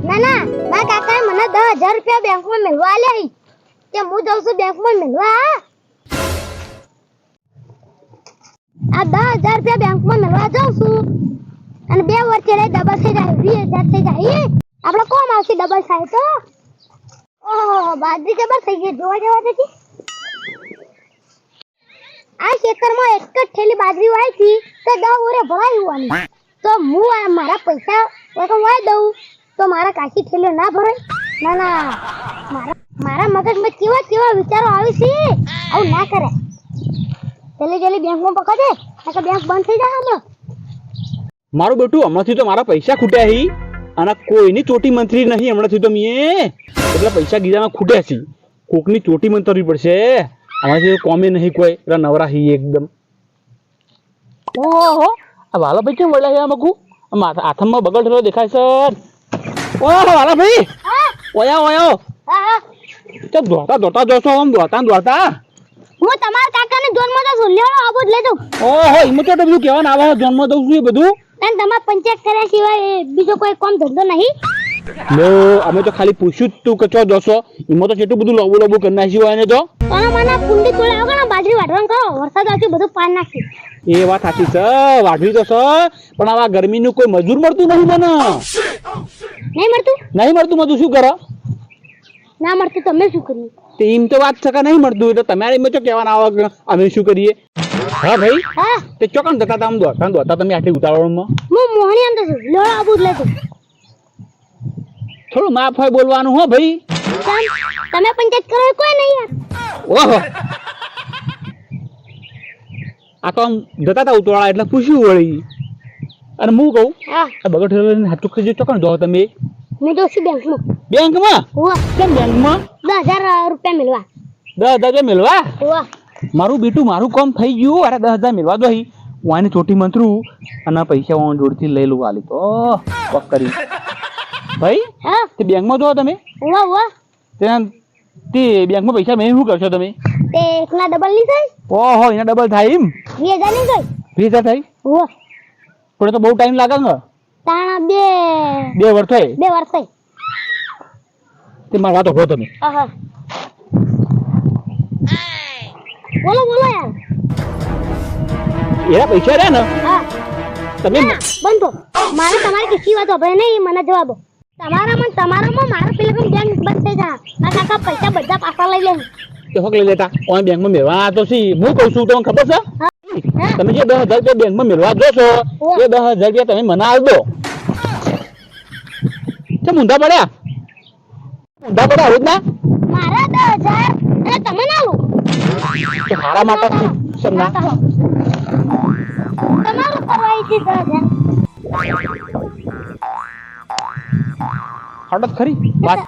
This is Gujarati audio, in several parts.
ના ના મારા કાકાએ મને 10,000 રૂપિયા બેંકમાં મેળવા આલ્યા કે હું જાઉં છું બેંકમાં મેળવા. આ 10,000 રૂપિયા બેંકમાં મેળવા જાઉં છું અને 2 વર્ષે ડબલ થઈ જાય 20,000 થઈ જાય. આપણે કોમ આવશે ડબલ થાય તો. ઓહો બાજરી જબર થઈ ગઈ જોવા જવા દેતી. આ ખેતરમાં એક જ થેલી બાજરી વાઈ હતી તો 10 ઓરે ભરાઈ હોવાની. તો હું આ મારા પૈસા વાઈ દઉં તો મારા કાચી થેલીઓ ના ભરાય. ના ના મારા મગજમાં કેવા કેવા વિચારો આવે છે. આવું ના કરે. જલ્દી જલ્દી બેંકમાં પકડે નકર બેંક બંધ થઈ જાય હમણાં. મારું બેટું હમણાંથી તો મારા પૈસા ખૂટ્યા હી અને કોઈની ચોટી મંત્રી નહીં હમણાંથી તો મીએ એટલે પૈસા ગીજામાં ખૂટ્યા છે. કોકની ચોટી મંતરવી પડશે. હમણાંથી કોમે નહીં કોઈ એટલે નવરા હી એકદમ. ઓહો આ વાલા ભાઈ કેમ વળ્યા છે મકુ હાથમાં બગડ થયો દેખાય છે. ઓહો વાલા ભાઈ ઓયા ઓયો હા તો દોડતા દોડતા જોશો આમ દોડતા હું તમારા કાકાને જોનમાં તો છું લેવાનો આબો જ લેજો. ઓહો ઈમો તો બધું કહેવાનું આવે જન્મ દઉં છું એ બધું અને તમાર પંચાયત કર્યા સિવાય બીજો કોઈ કામ ધંધો નહીં. લો અમે તો ખાલી પૂછ્યું તું કે ચો જોશો ઈમો તો કેટલું બધું લબુ લબુ કરી નાખ્યું હોય ને તો મને કુંડી તોડે આગળ બાજરી વાઢવાનું કરો વરસાદ આવશે બધું પાન નાખી. એ વાત સાચી છે વાઢવી તો છે પણ આવા ગરમીનું કોઈ મજૂર મળતું નહીં મને. નહીં મળતું મજૂર શું કરો ના મળતું તમે શું કર્યું. એમ તો વાત છે કે નહીં મળતું એટલે તમારે એમ તો કહેવાના આવે કે અમે શું કરીએ. હા ભાઈ હા તે ચોકન જતા હતા આમ દોડતા તમે આટલી ઉતાવળમાં. હું મોહણી અંદર છું લેવાનો આબો જ લેજો. થોડું માફ હોય બોલવાનું હો ભાઈ. તમે પંચાયત કરો કોઈ નહીં યાર. ઓહો આ તો આમ જતા હતા ઉતવાળા એટલે પૂછ્યું વળી અને હું કહું હા આ બગડ ઠેલો હાથ ચોખ્ખી ચોકન જો તમે હું તો છું બેંકમાં. બેંકમાં હોવા કેમ બેંકમાં 10,000 રૂપિયા મેળવા. 10,000 મેળવા હોવા મારું બેટું મારું કામ થઈ ગયું. અરે 10,000 મેળવા દો વાની ચોટી મંત્રું અને પૈસા હું જોડથી લઈ લઉં આલી તો પક કરી ભાઈ. હા તે બેંકમાં જો તમે હોવા હોવા તે બેંકમાં પૈસા મેં શું કરશો તમે. તે એકના ડબલ ની થાય. ઓહો એના ડબલ થાય એમ 20,000 ની થાય. 20,000 થાય હોવા પણ તો બહુ ટાઈમ લાગે ને. તાણા 2 વર્ષ થાય 2 વર્ષ થાય. તે મારા વાતો કહો તમે. આહા બોલો બોલો યાર. એના પૈસા રહ્યા ને હા તમે બંધો મારે તમારી કશી વાત હવે નહીં મને જવાબો. તમારામાં મારા પેલા બેંક બંધ થઈ જા. આ કાકા પૈસા બધા પાછા લઈ લે. તે હોક લઈ લેતા ઓય બેંકમાં મેળવા તો સી હું કહું છું તમને ખબર છે તમે જે 10,000 રૂપિયા બેંકમાં મેળવા દો છો એ 10,000 રૂપિયા તમે મને આલ દો. તે મુંડા પડ્યા આવું જ ના મારા 10,000 અને તમે ના લો તો હારા માટે સમના તમારું કરવાય છે 10,000. હડત ખરી વાત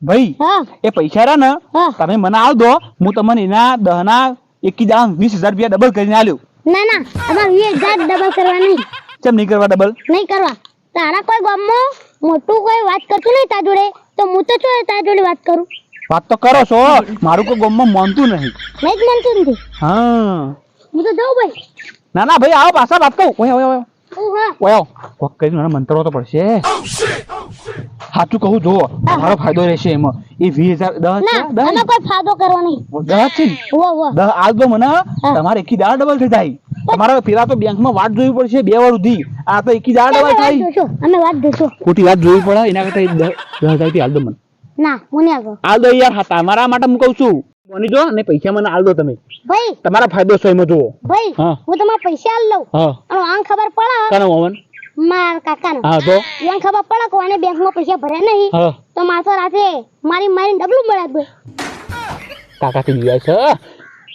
ભાઈ હા એ પૈસા રહ્યા ને હા તમે મને આલ દો હું તમને એના 10 ના 20,000 રૂપિયા ડબલ કરીને આલ્યો. ના ના અમાર 20,000 ડબલ કરવા નહીં. કેમ નહીં કરવા ડબલ. નહીં કરવા. તારા કોઈ ગામમાં મોટું કોઈ વાત કરતું નહીં તા જોડે તો હું તો છો તા જોડે વાત કરું. વાત તો કરો છો મારું કોઈ ગામમાં માનતું નહીં. નહીં જ માનતું નથી. હા હું તો જાઉં ભાઈ. ના ના ભાઈ આવો પાછા વાત કહું ઓય ઓય હા ઓય કોક કરીને મને મંતરવો તો પડશે. સાચું કહું જો મારો ફાયદો રહેશે એમાં એ 20,000 ના આમાં કોઈ ફાયદો કરવો નહીં. 10 છે હોવા હોવા 10 આલ દો મને તમારે 21,000 ડબલ થઈ જાય. તમારે પેલા તો બેંકમાં વાટ જોવી પડશે 2 વાર સુધી. આ તો 21,000 ડબલ થાય. અમે વાત જોશું. ખોટી વાત જોવી પડે એના કરતા 10,000 રૂપિયા આલ દો મને. ના હું નહીં આવતો. આલ દો યાર તમારા માટે હું કહું છું બની જો અને પૈસા મને આલ દો તમે. ભાઈ તમારા ફાયદો છે એમાં જુઓ. ભાઈ હા હું તમારા પૈસા આલ લઉં હા અને આમ ખબર પડે કાનો મોહન માર કાકાનો હા તો એમ ખબર પડે કે આને બેંકમાં પૈસા ભર્યા નહીં હા તો માથો રાતે મારીને ડબલું મળ્યા ભાઈ. કાકાથી બીવાય છે.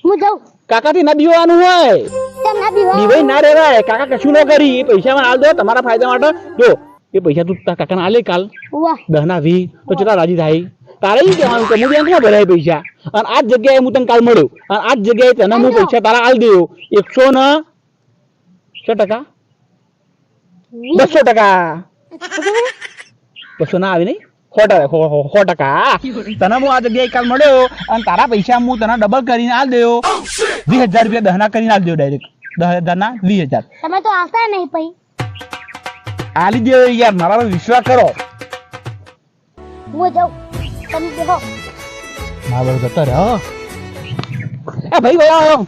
હું જાઉં. કાકાથી ના બીવાનું હોય. કેમ ના બીવા. બીવાય ના રહેવાય. કાકા કશું ન કરી એ પૈસા મને આલ દો તમારા ફાયદા માટે. જો એ પૈસા તું તારા કાકાને આલે કાલ વાહ 10 ના 20 તો કેટલા રાજી થાય. તારે ઈ કહેવાનું કે હું બેંકમાં ભરાય પૈસા અને આ જ જગ્યાએ હું તને કાલ મળ્યો અને આ જ જગ્યાએ તને હું પૈસા તારા આલ દેવો 100% 200% 200 ના આવે નહીં 100% તને હું આ જગ્યાએ કાલ મળ્યો અને તારા પૈસા હું તને ડબલ કરીને આલ દેવો 20,000 રૂપિયા 10 ના કરીને આલ દેવો ડાયરેક્ટ 10,000 ના 20,000. તમે તો આવતા નહીં પઈ. આલી દે યાર, મારા પર વિશ્વાસ કરો. હું જાઉં તમે બેહો. મારા પર જતા રહો. એ ભાઈ ભાઈ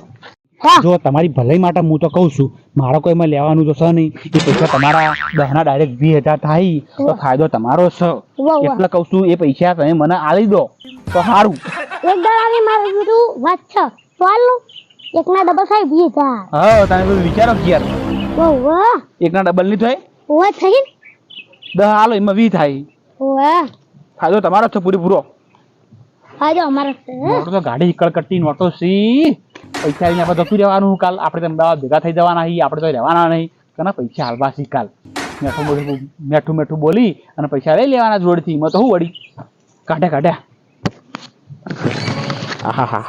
હા જો તમારી ભલાઈ માટે હું તો કહું છું, મારો કોઈ એમાં લેવાનું તો છે નહીં. એ પૈસા તમારા 10 ના ડાયરેક્ટ 20,000 થાય તો ફાયદો તમારો છે. વાહ. એટલે કહું છું એ પૈસા તમે મને આલી દો તો સારું. એક દાડાની મારું બધું વાત છે ચાલો એકના ડબલ થાય 20,000. હા તમે બધું વિચારો કે યાર, વાહ એકના ડબલ નહીં થાય, વાહ થઈ 10 હાલો એમાં 20 થાય. વાહ ફાયદો તમારો છે પૂરો. આજે અમારે નોટો તો ગાડી ઇકળ કટ્ટી નોટો સી. પૈસા લઈને આપણે જતું રહેવાનું. કાલ આપણે અમદાવાદ ભેગા થઈ જવાના છીએ, આપણે તો રહેવાના નહીં. કના પૈસા હાલવા સી કાલ મેઠું બોલી અને પૈસા લઈ લેવાના જોડથી. મેં તો શું વળી કાઢ્યા.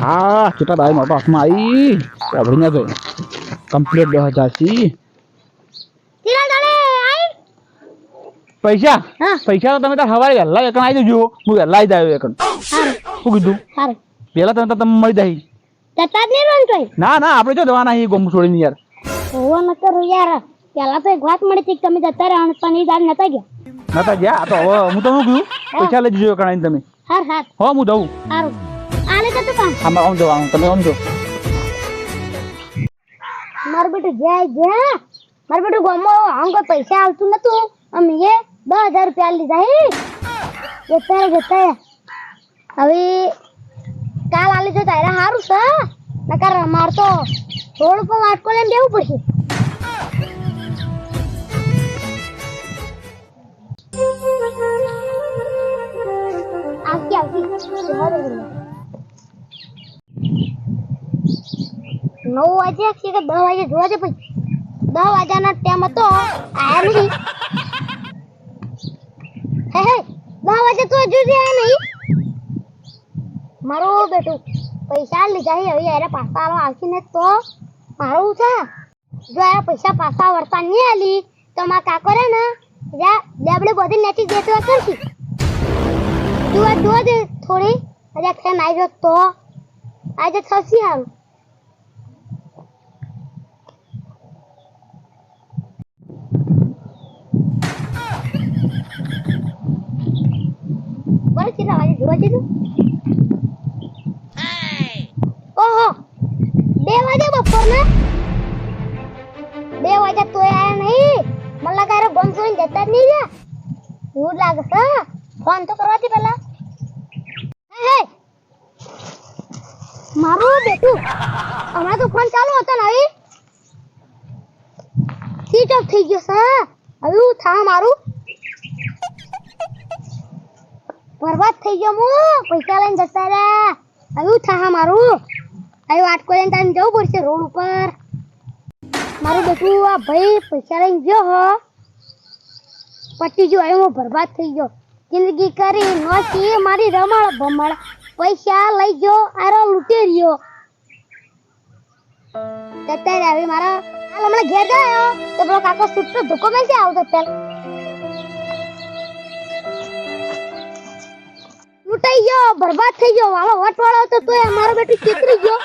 હા કેટલા દાય નોટો હાથમાં આવી અભડી ના જાય. કમ્પ્લીટ 10,000 સી કિરણ દાડે આઈ પૈસા. હા. પૈસા તો તમે તાર હવારે વહેલા એકણ આવી જજો. હું વહેલા આવી જાય એકણ. હારું શું કીધું હારું પેલા તમે મળી જાય. જતા જ નહીં રહો તોય. ના આપણે જો જવાના છીએ ગોમ છોડીને યાર. હોવા ન કરો યાર પેલા તો એક વાત મળી હતી કે તમે જતા રહ્યા પણ એ દાડ નતા ગયા. નતા ગયા. આ તો હવે હું તો શું કહ્યું, પૈસા લઈ જજો એકણ આવીને તમે. હાર હાર હો હું જઉં. હારું આલે જતો કામ આમાં આમ જવાનું તમે આમ જો. મારું બેટું ગયા મારું બેટું ગમો આમ કોઈ પૈસા આવતું નતું અમે એ 10,000 રૂપિયા લીધા હે જતા હવે કાલ આલી તો તારે સારું છે નકર માર તો રોડ ઉપર વાટકો લઈને બેવું પડશે. આવતી 9 વાગ્યા છે કે 10 વાગે જોવા છે પછી 10 વાગ્યાનો ટાઈમ હતો આયા નહીં. હે 10 વાગે તો હજુ આયા નહીં. મારું બેટું પૈસા લીધા છે હવે યાર પાછા આવશે ને તો મારું છે. જો આ પૈસા પાછા વર્તા નહીં આલી તો મારા કાકો રે ને લેબડે બધી નેચી દેતવા કરશી. જોવા દે થોડી હજાર ખેન આવી જાવ તો આજે થશે હારું. બરાબર કેટલા વાગે જોવા જઈશું? ઓહો 2 વાગે બપોરના 2 વાગ્યા તોય આયા નહીં. મને લાગે બંધ કરીને જતા જ નહીં રહ્યા. એવું લાગે છે. ફોન તો કરવાથી પેલા હે મારું બેટું હમણાં તો ફોન ચાલુ હતો ને હવે સ્વિચ ઓફ થઈ ગયો છે. હવે હું થા મારું બરબાદ થઈ ગયો. હું પૈસા લઈને જતા રહ્યા. હવે હું થા મારું હવે વાટકો લઈને તાને જવું પડશે રોડ ઉપર. મારું બેટું આ ભાઈ પૈસા લઈને ગયો હો પટી ગયો. હવે હું બરબાદ થઈ ગયો. જિંદગી કરી નોસી મારી રમાડ ભમાડ પૈસા લઈ ગયો આરો લૂટી રહ્યો. જતા હવે મારા હાલ હમણાં ઘેર ગયો તો પેલો કાકો સુટ્ટો ધોકો બેસી આવતો પેલા લૂંટાઈ ગયો બરબાદ થઈ ગયો. વાળો વટ વાળો હતો તોય મારો બેટું ચીતરી ગયો.